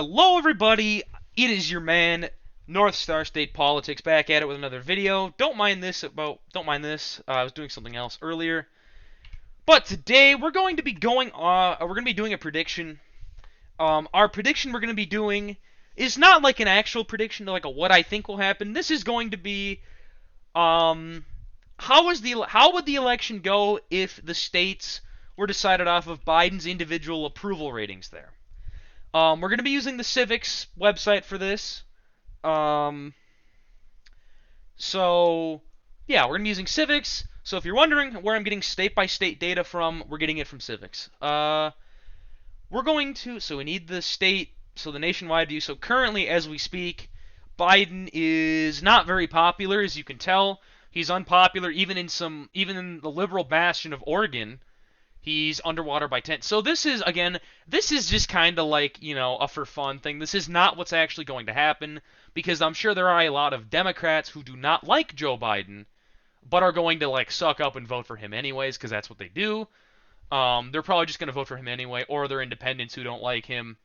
Hello, everybody. It is your man, North Star State Politics, back at it with another video. Don't mind this. I was doing something else earlier, but today we're going to be doing a prediction. Our prediction we're going to be doing is not like an actual prediction, like a what I think will happen. This is going to be um, how would the election go if the states were decided off of Biden's individual approval ratings there. We're going to be using the Civics website for this. Um, so, yeah, we're going to be using Civics. So if you're wondering where I'm getting state-by-state data from, we're getting it from Civics. So we need the state, so the nationwide view. So currently, as we speak, Biden is not very popular, as you can tell. He's unpopular even in the liberal bastion of Oregon. He's underwater by 10. So this is just kind of like, a for fun thing. This is not what's actually going to happen because I'm sure there are a lot of Democrats who do not like Joe Biden, but are going to like suck up and vote for him anyways because that's what they do. They're probably just going to vote for him anyway, or they're independents who don't like him,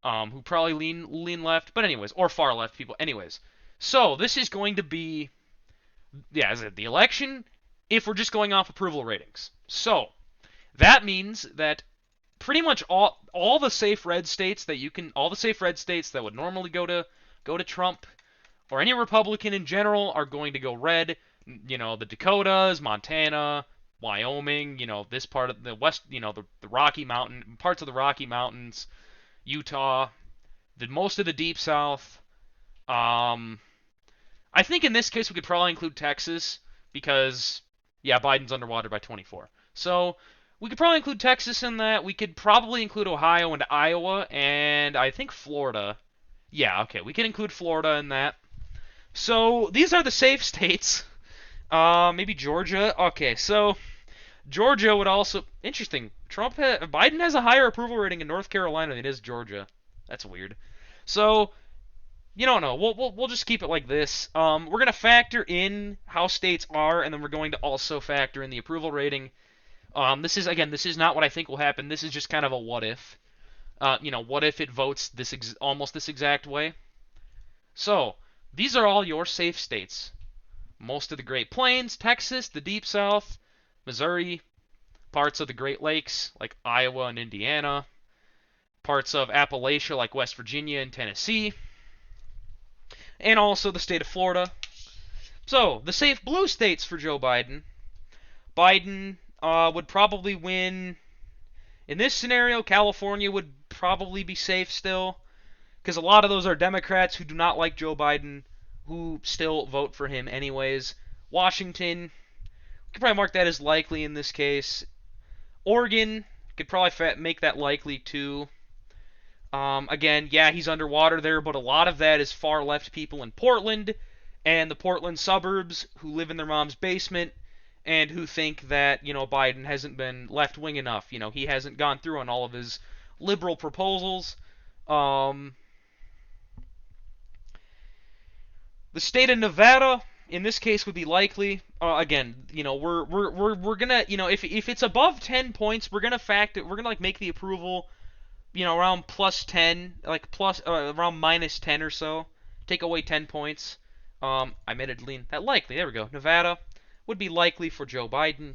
who probably lean left, but anyways, or far left people. Anyways, so this is going to be, yeah, is it the election if we're just going off approval ratings. So that means that pretty much all the safe red states all the safe red states that would normally go to Trump or any Republican in general are going to go red. The Dakotas, Montana, Wyoming, this part of the West, the Rocky Mountain parts of the Rocky Mountains, Utah, most of the Deep South. I think in this case we could probably include Texas because yeah, Biden's underwater by 24. So we could probably include Texas in that. We could probably include Ohio and Iowa, and I think Florida. Yeah, okay, we can include Florida in that. So these are the safe states. Maybe Georgia. Okay, so Georgia would also interesting. Biden has a higher approval rating in North Carolina than it is Georgia. That's weird. So you don't know. We'll just keep it like this. We're gonna factor in how states are, and then we're going to also factor in the approval rating. This is not what I think will happen. This is just kind of a what if. What if it votes almost this exact way? So these are all your safe states. Most of the Great Plains, Texas, the Deep South, Missouri, parts of the Great Lakes like Iowa and Indiana, parts of Appalachia like West Virginia and Tennessee, and also the state of Florida. So the safe blue states for Joe Biden. Biden would probably win. In this scenario, California would probably be safe still, because a lot of those are Democrats who do not like Joe Biden, who still vote for him anyways. Washington, we could probably mark that as likely in this case. Oregon, could probably make that likely too. Again, yeah, he's underwater there, but a lot of that is far left people in Portland and the Portland suburbs who live in their mom's basement and who think that, Biden hasn't been left-wing enough. He hasn't gone through on all of his liberal proposals. The state of Nevada, in this case, would be likely. Again, we're gonna, if it's above 10 points, we're gonna like make the approval, around plus 10, like around minus 10 or so. Take away 10 points. I made it lean that likely. There we go. Nevada would be likely for Joe Biden.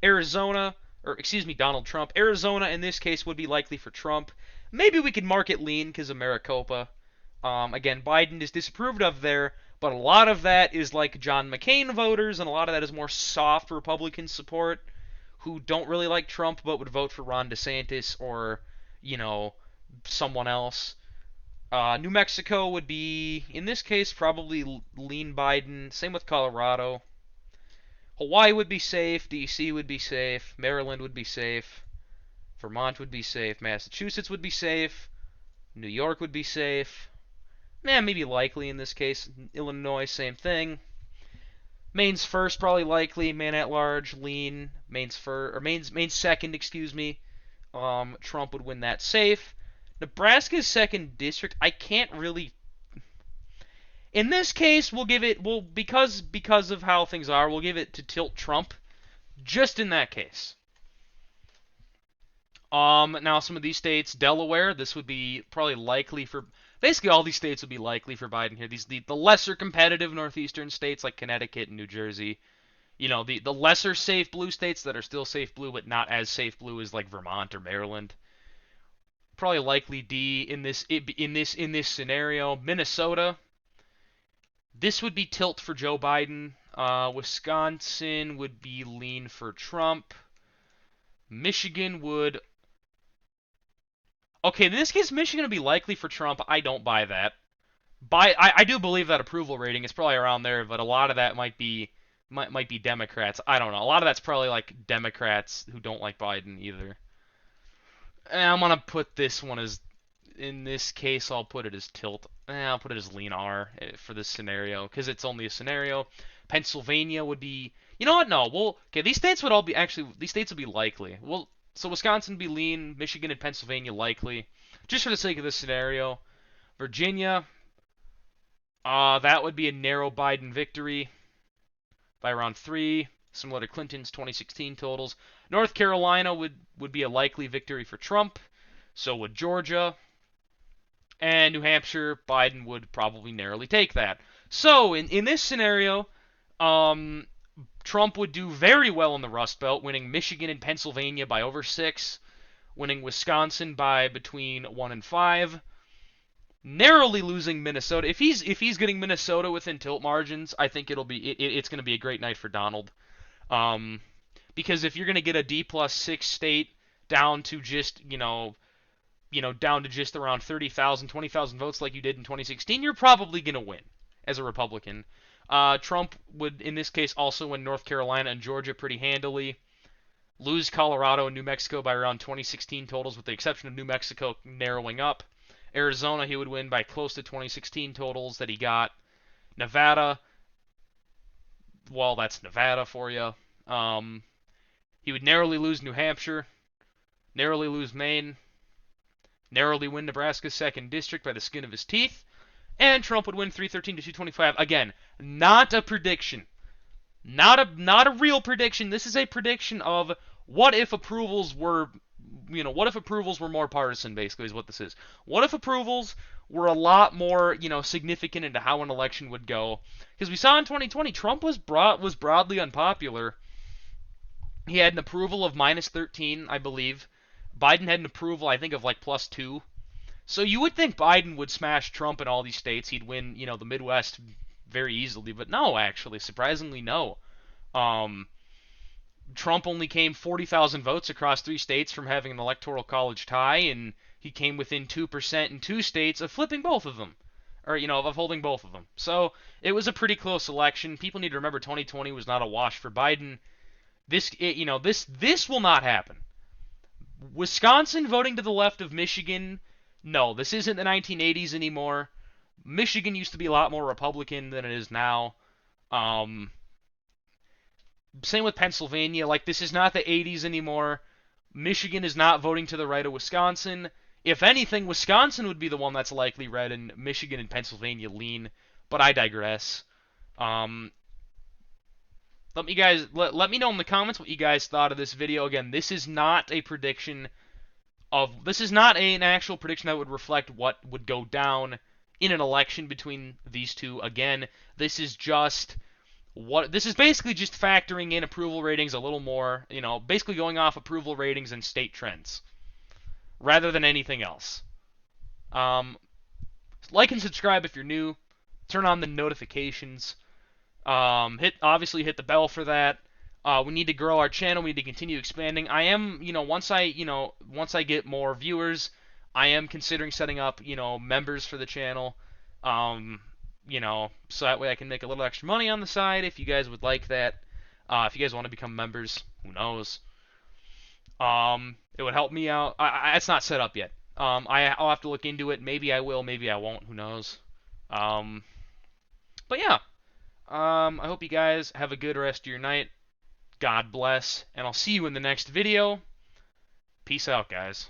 Donald Trump. Arizona, in this case, would be likely for Trump. Maybe we could mark it lean because of Maricopa. Again, Biden is disapproved of there, but a lot of that is like John McCain voters, and a lot of that is more soft Republican support who don't really like Trump but would vote for Ron DeSantis or, someone else. New Mexico would be, in this case, probably lean Biden. Same with Colorado. Hawaii would be safe. D.C. would be safe. Maryland would be safe. Vermont would be safe. Massachusetts would be safe. New York would be safe. Maybe likely in this case. Illinois, same thing. Maine's first, probably likely. Maine at large, lean. Maine's second, excuse me. Trump would win that safe. Nebraska's second district, I can't really. In this case, because of how things are, we'll give it to tilt Trump. Just in that case. Now some of these states, Delaware, this would be probably likely for basically all these states would be likely for Biden here. The lesser competitive northeastern states like Connecticut and New Jersey. The lesser safe blue states that are still safe blue but not as safe blue as like Vermont or Maryland. Probably likely D in this scenario. Minnesota, this would be tilt for Joe Biden. Wisconsin would be lean for Trump. Michigan would. Okay, in this case, Michigan would be likely for Trump. I don't buy that. I do believe that approval rating is probably around there, but a lot of that might be Democrats. I don't know. A lot of that's probably like Democrats who don't like Biden either. And I'm gonna put this one as, in this case, I'll put it as tilt. I'll put it as lean R for this scenario because it's only a scenario. Pennsylvania would be. You know what? No. Well, okay. These states would all be actually. These states would be likely. Well, so Wisconsin would be lean. Michigan and Pennsylvania likely. Just for the sake of this scenario. Virginia. That would be a narrow Biden victory by around 3, similar to Clinton's 2016 totals. North Carolina would be a likely victory for Trump. So would Georgia. And New Hampshire, Biden would probably narrowly take that. So in this scenario, Trump would do very well in the Rust Belt, winning Michigan and Pennsylvania by over 6, winning Wisconsin by between 1 and 5, narrowly losing Minnesota. If he's getting Minnesota within tilt margins, I think it's going to be a great night for Donald. Because if you're going to get a D+6 state down to just down to just around 30,000, 20,000 votes like you did in 2016, you're probably going to win as a Republican. Trump would, in this case, also win North Carolina and Georgia pretty handily, lose Colorado and New Mexico by around 2016 totals, with the exception of New Mexico narrowing up. Arizona, he would win by close to 2016 totals that he got. Nevada, well, that's Nevada for you. He would narrowly lose New Hampshire, narrowly lose Maine, narrowly win Nebraska's 2nd district by the skin of his teeth, and Trump would win 313 to 225. Again, not a prediction. Not a real prediction. This is a prediction of what if approvals were more partisan, basically, is what this is. What if approvals were a lot more, significant into how an election would go? Because we saw in 2020, Trump was broadly unpopular. He had an approval of -13, I believe. Biden had an approval, I think, of like +2. So you would think Biden would smash Trump in all these states. He'd win, the Midwest very easily. But no, actually, surprisingly, no. Trump only came 40,000 votes across 3 states from having an electoral college tie, and he came within 2% in 2 states of flipping both of them, or of holding both of them. So it was a pretty close election. People need to remember 2020 was not a wash for Biden. This will not happen. Wisconsin voting to the left of Michigan, no, this isn't the 1980s anymore. Michigan used to be a lot more Republican than it is now. Same with Pennsylvania. Like, this is not the 80s anymore. Michigan is not voting to the right of Wisconsin. If anything, Wisconsin would be the one that's likely red, and Michigan and Pennsylvania lean. But I digress. Let me know in the comments what you guys thought of this video. Again, this is not a prediction of. This is not an actual prediction that would reflect what would go down in an election between these two. Again, this is basically just factoring in approval ratings a little more, basically going off approval ratings and state trends, rather than anything else. Like and subscribe if you're new. Turn on the notifications. Obviously hit the bell for that. We need to grow our channel. We need to continue expanding. I am, once I get more viewers, I am considering setting up, members for the channel. So that way I can make a little extra money on the side if you guys would like that. If you guys want to become members, who knows? It would help me out. It's not set up yet. I'll have to look into it. Maybe I will, maybe I won't. Who knows? But yeah. I hope you guys have a good rest of your night. God bless, and I'll see you in the next video. Peace out, guys.